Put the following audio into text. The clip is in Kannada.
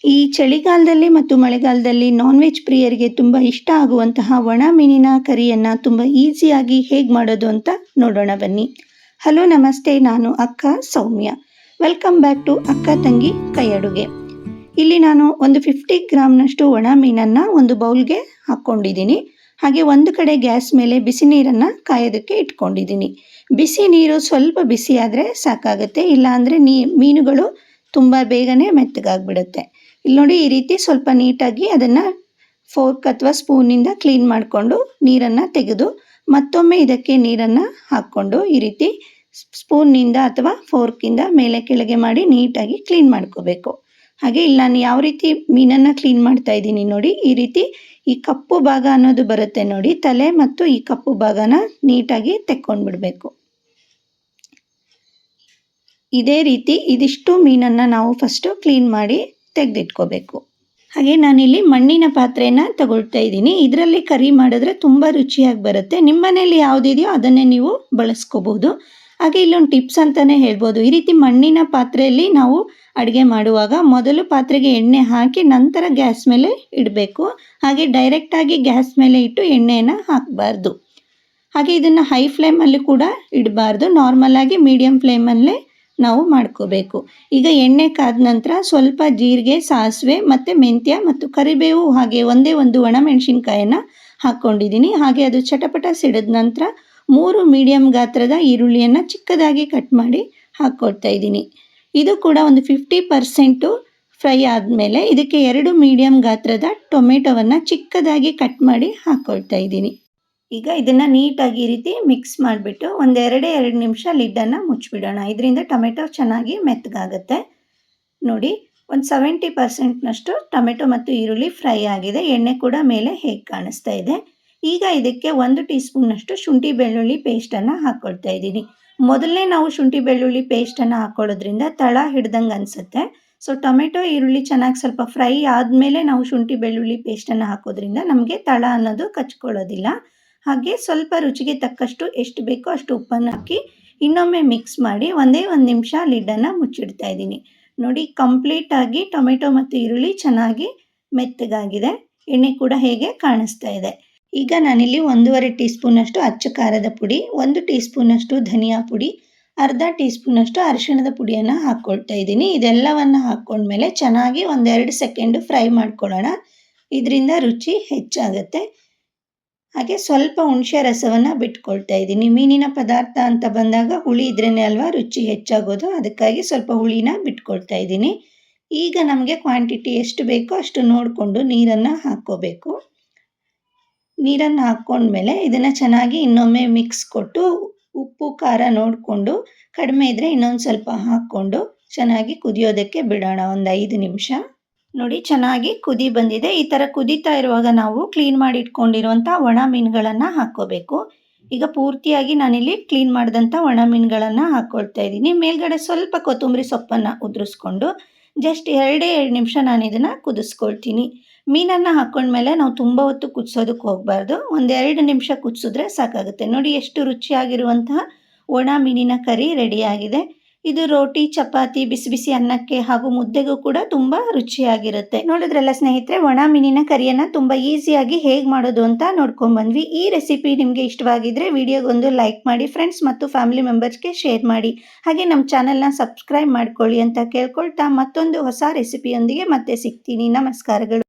ಈ ಚಳಿಗಾಲದಲ್ಲಿ ಮತ್ತು ಮಳೆಗಾಲದಲ್ಲಿ ನಾನ್ ವೆಜ್ ಪ್ರಿಯರಿಗೆ ತುಂಬ ಇಷ್ಟ ಆಗುವಂತಹ ಒಣ ಮೀನಿನ ಕರಿಯನ್ನು ತುಂಬ ಈಸಿಯಾಗಿ ಹೇಗೆ ಮಾಡೋದು ಅಂತ ನೋಡೋಣ ಬನ್ನಿ. ಹಲೋ ನಮಸ್ತೆ, ನಾನು ಅಕ್ಕ ಸೌಮ್ಯ. ವೆಲ್ಕಮ್ ಬ್ಯಾಕ್ ಟು ಅಕ್ಕ ತಂಗಿ ಕೈ ಅಡುಗೆ. ಇಲ್ಲಿ ನಾನು ಒಂದು 50 ಗ್ರಾಮ್ನಷ್ಟು ಒಣ ಮೀನನ್ನು ಒಂದು ಬೌಲ್ಗೆ ಹಾಕ್ಕೊಂಡಿದ್ದೀನಿ. ಹಾಗೆ ಒಂದು ಕಡೆ ಗ್ಯಾಸ್ ಮೇಲೆ ಬಿಸಿ ನೀರನ್ನು ಕಾಯೋದಕ್ಕೆ ಇಟ್ಕೊಂಡಿದ್ದೀನಿ. ಬಿಸಿ ನೀರು ಸ್ವಲ್ಪ ಬಿಸಿ ಆದರೆ ಸಾಕಾಗುತ್ತೆ, ಇಲ್ಲಾಂದರೆ ಮೀನುಗಳು ತುಂಬ ಬೇಗನೆ ಮೆತ್ತಗಾಗ್ಬಿಡುತ್ತೆ. ಇಲ್ಲಿ ನೋಡಿ, ಈ ರೀತಿ ಸ್ವಲ್ಪ ನೀಟಾಗಿ ಅದನ್ನು ಫೋರ್ಕ್ ಅಥವಾ ಸ್ಪೂನಿಂದ ಕ್ಲೀನ್ ಮಾಡಿಕೊಂಡು ನೀರನ್ನು ತೆಗೆದು ಮತ್ತೊಮ್ಮೆ ಇದಕ್ಕೆ ನೀರನ್ನು ಹಾಕ್ಕೊಂಡು ಈ ರೀತಿ ಸ್ಪೂನ್ನಿಂದ ಅಥವಾ ಫೋರ್ಕಿಂದ ಮೇಲೆ ಕೆಳಗೆ ಮಾಡಿ ನೀಟಾಗಿ ಕ್ಲೀನ್ ಮಾಡ್ಕೋಬೇಕು. ಹಾಗೆ ಇಲ್ಲಿ ನಾನು ಯಾವ ರೀತಿ ಮೀನನ್ನು ಕ್ಲೀನ್ ಮಾಡ್ತಾ ಇದ್ದೀನಿ ನೋಡಿ, ಈ ರೀತಿ ಈ ಕಪ್ಪು ಭಾಗ ಅನ್ನೋದು ಬರುತ್ತೆ ನೋಡಿ, ತಲೆ ಮತ್ತು ಈ ಕಪ್ಪು ಭಾಗನ ನೀಟಾಗಿ ತೆಕ್ಕೊಂಡ್ಬಿಡ್ಬೇಕು. ಇದೇ ರೀತಿ ಇದಿಷ್ಟು ಮೀನನ್ನು ನಾವು ಫಸ್ಟು ಕ್ಲೀನ್ ಮಾಡಿ ತೆಗೆದಿಟ್ಕೋಬೇಕು. ಹಾಗೆ ನಾನಿಲ್ಲಿ ಮಣ್ಣಿನ ಪಾತ್ರೆನ ತಗೊಳ್ತಾ ಇದ್ದೀನಿ. ಇದರಲ್ಲಿ ಕರಿ ಮಾಡಿದ್ರೆ ತುಂಬ ರುಚಿಯಾಗಿ ಬರುತ್ತೆ. ನಿಮ್ಮ ಮನೇಲಿ ಯಾವುದಿದೆಯೋ ಅದನ್ನೇ ನೀವು ಬಳಸ್ಕೋಬೋದು. ಹಾಗೆ ಇಲ್ಲೊಂದು ಟಿಪ್ಸ್ ಅಂತಲೇ ಹೇಳ್ಬೋದು. ಈ ರೀತಿ ಮಣ್ಣಿನ ಪಾತ್ರೆಯಲ್ಲಿ ನಾವು ಅಡುಗೆ ಮಾಡುವಾಗ ಮೊದಲು ಪಾತ್ರೆಗೆ ಎಣ್ಣೆ ಹಾಕಿ ನಂತರ ಗ್ಯಾಸ್ ಮೇಲೆ ಇಡಬೇಕು. ಹಾಗೆ ಡೈರೆಕ್ಟಾಗಿ ಗ್ಯಾಸ್ ಮೇಲೆ ಇಟ್ಟು ಎಣ್ಣೆಯನ್ನು ಹಾಕಬಾರ್ದು. ಹಾಗೆ ಇದನ್ನು ಹೈ ಫ್ಲೇಮಲ್ಲಿ ಕೂಡ ಇಡಬಾರ್ದು, ನಾರ್ಮಲಾಗಿ ಮೀಡಿಯಮ್ ಫ್ಲೇಮಲ್ಲೇ ನಾವು ಮಾಡ್ಕೋಬೇಕು. ಈಗ ಎಣ್ಣೆ ಕಾದ ನಂತರ ಸ್ವಲ್ಪ ಜೀರಿಗೆ, ಸಾಸಿವೆ ಮತ್ತು ಮೆಂತ್ಯ ಮತ್ತು ಕರಿಬೇವು ಹಾಗೆ ಒಂದೇ ಒಂದು ಒಣಮೆಣಸಿನ್ಕಾಯನ್ನು ಹಾಕ್ಕೊಂಡಿದ್ದೀನಿ. ಹಾಗೆ ಅದು ಚಟಪಟ ಸಿಡಿದ ನಂತರ 3 ಮೀಡಿಯಮ್ ಗಾತ್ರದ ಈರುಳ್ಳಿಯನ್ನು ಚಿಕ್ಕದಾಗಿ ಕಟ್ ಮಾಡಿ ಹಾಕ್ಕೊಳ್ತಾ ಇದ್ದೀನಿ. ಇದು ಕೂಡ ಒಂದು 50% ಫ್ರೈ ಆದಮೇಲೆ ಇದಕ್ಕೆ 2 ಮೀಡಿಯಮ್ ಗಾತ್ರದ ಟೊಮೆಟೊವನ್ನು ಚಿಕ್ಕದಾಗಿ ಕಟ್ ಮಾಡಿ ಹಾಕ್ಕೊಳ್ತಾ ಇದ್ದೀನಿ. ಈಗ ಇದನ್ನು ನೀಟಾಗಿ ಈ ರೀತಿ ಮಿಕ್ಸ್ ಮಾಡಿಬಿಟ್ಟು ಒಂದು 2 ನಿಮಿಷ ಲಿಡ್ಡನ್ನು ಮುಚ್ಚಿಬಿಡೋಣ. ಇದರಿಂದ ಟೊಮೆಟೊ ಚೆನ್ನಾಗಿ ಮೆತ್ತಗಾಗುತ್ತೆ. ನೋಡಿ, ಒಂದು 70%ನಷ್ಟು ಟೊಮೆಟೊ ಮತ್ತು ಈರುಳ್ಳಿ ಫ್ರೈ ಆಗಿದೆ. ಎಣ್ಣೆ ಕೂಡ ಮೇಲೆ ಹೇಗೆ ಕಾಣಿಸ್ತಾ ಇದೆ. ಈಗ ಇದಕ್ಕೆ 1 ಟೀ ಸ್ಪೂನ್ನಷ್ಟು ಶುಂಠಿ ಬೆಳ್ಳುಳ್ಳಿ ಪೇಸ್ಟನ್ನು ಹಾಕ್ಕೊಳ್ತಾ ಇದ್ದೀನಿ. ಮೊದಲನೇ ನಾವು ಶುಂಠಿ ಬೆಳ್ಳುಳ್ಳಿ ಪೇಸ್ಟನ್ನು ಹಾಕ್ಕೊಳ್ಳೋದ್ರಿಂದ ತಳ ಹಿಡ್ದಂಗೆ ಅನಿಸುತ್ತೆ. ಸೊ ಟೊಮೆಟೊ ಈರುಳ್ಳಿ ಚೆನ್ನಾಗಿ ಸ್ವಲ್ಪ ಫ್ರೈ ಆದಮೇಲೆ ನಾವು ಶುಂಠಿ ಬೆಳ್ಳುಳ್ಳಿ ಪೇಸ್ಟನ್ನು ಹಾಕೋದ್ರಿಂದ ನಮಗೆ ತಳ ಅನ್ನೋದು ಕಚ್ಕೊಳ್ಳೋದಿಲ್ಲ. ಹಾಗೆ ಸ್ವಲ್ಪ ರುಚಿಗೆ ತಕ್ಕಷ್ಟು ಎಷ್ಟು ಬೇಕೋ ಅಷ್ಟು ಉಪ್ಪನ್ನು ಹಾಕಿ ಇನ್ನೊಮ್ಮೆ ಮಿಕ್ಸ್ ಮಾಡಿ ಒಂದೇ 1 ನಿಮಿಷ ಲಿಡ್ಡನ್ನು ಮುಚ್ಚಿಡ್ತಾ ಇದ್ದೀನಿ. ನೋಡಿ, ಕಂಪ್ಲೀಟಾಗಿ ಟೊಮೆಟೊ ಮತ್ತು ಈರುಳ್ಳಿ ಚೆನ್ನಾಗಿ ಮೆತ್ತಗಾಗಿದೆ. ಎಣ್ಣೆ ಕೂಡ ಹೇಗೆ ಕಾಣಿಸ್ತಾ ಇದೆ. ಈಗ ನಾನಿಲ್ಲಿ 1.5 ಟೀ ಸ್ಪೂನಷ್ಟು ಅಚ್ಚ ಖಾರದ ಪುಡಿ, 1 ಟೀ ಸ್ಪೂನಷ್ಟು ಧನಿಯಾ ಪುಡಿ, ಅರ್ಧ ಟೀ ಸ್ಪೂನಷ್ಟು ಅರಿಶಿಣದ ಪುಡಿಯನ್ನು ಹಾಕ್ಕೊಳ್ತಾ ಇದ್ದೀನಿ. ಇದೆಲ್ಲವನ್ನು ಹಾಕ್ಕೊಂಡ್ಮೇಲೆ ಚೆನ್ನಾಗಿ 1-2 ಸೆಕೆಂಡು ಫ್ರೈ ಮಾಡ್ಕೊಳ್ಳೋಣ. ಇದರಿಂದ ರುಚಿ ಹೆಚ್ಚಾಗುತ್ತೆ. ಹಾಗೆ ಸ್ವಲ್ಪ ಹುಣಸೆ ರಸವನ್ನು ಬಿಟ್ಕೊಳ್ತಾ ಇದ್ದೀನಿ. ಮೀನಿನ ಪದಾರ್ಥ ಅಂತ ಬಂದಾಗ ಹುಳಿ ಇದ್ರೇ ಅಲ್ವಾ ರುಚಿ ಹೆಚ್ಚಾಗೋದು, ಅದಕ್ಕಾಗಿ ಸ್ವಲ್ಪ ಹುಳಿನ ಬಿಟ್ಕೊಳ್ತಾ ಇದ್ದೀನಿ. ಈಗ ನಮಗೆ ಕ್ವಾಂಟಿಟಿ ಎಷ್ಟು ಬೇಕೋ ಅಷ್ಟು ನೋಡಿಕೊಂಡು ನೀರನ್ನು ಹಾಕ್ಕೋಬೇಕು. ನೀರನ್ನು ಹಾಕ್ಕೊಂಡ್ಮೇಲೆ ಇದನ್ನು ಚೆನ್ನಾಗಿ ಇನ್ನೊಮ್ಮೆ ಮಿಕ್ಸ್ ಕೊಟ್ಟು ಉಪ್ಪು ಖಾರ ನೋಡಿಕೊಂಡು ಕಡಿಮೆ ಇದ್ದರೆ ಇನ್ನೊಂದು ಸ್ವಲ್ಪ ಹಾಕ್ಕೊಂಡು ಚೆನ್ನಾಗಿ ಕುದಿಯೋದಕ್ಕೆ ಬಿಡೋಣ ಒಂದು 5 ನಿಮಿಷ. ನೋಡಿ, ಚೆನ್ನಾಗಿ ಕುದಿ ಬಂದಿದೆ. ಈ ಥರ ಕುದೀತಾ ಇರುವಾಗ ನಾವು ಕ್ಲೀನ್ ಮಾಡಿ ಇಟ್ಕೊಂಡಿರುವಂಥ ಒಣ ಮೀನುಗಳನ್ನು ಹಾಕ್ಕೋಬೇಕು. ಈಗ ಪೂರ್ತಿಯಾಗಿ ನಾನಿಲ್ಲಿ ಕ್ಲೀನ್ ಮಾಡಿದಂಥ ಒಣ ಮೀನುಗಳನ್ನು ಹಾಕ್ಕೊಳ್ತಾ ಇದ್ದೀನಿ. ಮೇಲ್ಗಡೆ ಸ್ವಲ್ಪ ಕೊತ್ತಂಬರಿ ಸೊಪ್ಪನ್ನು ಉದುರಿಸ್ಕೊಂಡು ಜಸ್ಟ್ 2 ನಿಮಿಷ ನಾನು ಇದನ್ನು ಕುದಿಸ್ಕೊಳ್ತೀನಿ. ಮೀನನ್ನು ಹಾಕ್ಕೊಂಡ್ಮೇಲೆ ನಾವು ತುಂಬ ಹೊತ್ತು ಕುದಿಸೋದಕ್ಕೆ ಹೋಗಬಾರ್ದು. 1-2 ನಿಮಿಷ ಕುದಿಸಿದ್ರೆ ಸಾಕಾಗುತ್ತೆ. ನೋಡಿ, ಎಷ್ಟು ರುಚಿಯಾಗಿರುವಂತಹ ಒಣ ಮೀನಿನ ಕರಿ ರೆಡಿಯಾಗಿದೆ. ಇದು ರೋಟಿ, ಚಪಾತಿ, ಬಿಸಿ ಬಿಸಿ ಅನ್ನಕ್ಕೆ ಹಾಗೂ ಮುದ್ದೆಗೂ ಕೂಡ ತುಂಬ ರುಚಿಯಾಗಿರುತ್ತೆ. ನೋಡಿದ್ರಲ್ಲ ಸ್ನೇಹಿತರೆ, ಒಣ ಮೀನಿನ ಕರಿಯನ್ನು ತುಂಬ ಈಸಿಯಾಗಿ ಹೇಗೆ ಮಾಡೋದು ಅಂತ ನೋಡ್ಕೊಂಡ್ಬಂದ್ವಿ. ಈ ರೆಸಿಪಿ ನಿಮಗೆ ಇಷ್ಟವಾಗಿದ್ದರೆ ವಿಡಿಯೋಗೊಂದು ಲೈಕ್ ಮಾಡಿ, ಫ್ರೆಂಡ್ಸ್ ಮತ್ತು ಫ್ಯಾಮಿಲಿ ಮೆಂಬರ್ಸ್ಗೆ ಶೇರ್ ಮಾಡಿ. ಹಾಗೆ ನಮ್ಮ ಚಾನಲ್ನ ಸಬ್ಸ್ಕ್ರೈಬ್ ಮಾಡ್ಕೊಳ್ಳಿ ಅಂತ ಕೇಳ್ಕೊಳ್ತಾ ಮತ್ತೊಂದು ಹೊಸ ರೆಸಿಪಿಯೊಂದಿಗೆ ಮತ್ತೆ ಸಿಗ್ತೀನಿ. ನಮಸ್ಕಾರಗಳು.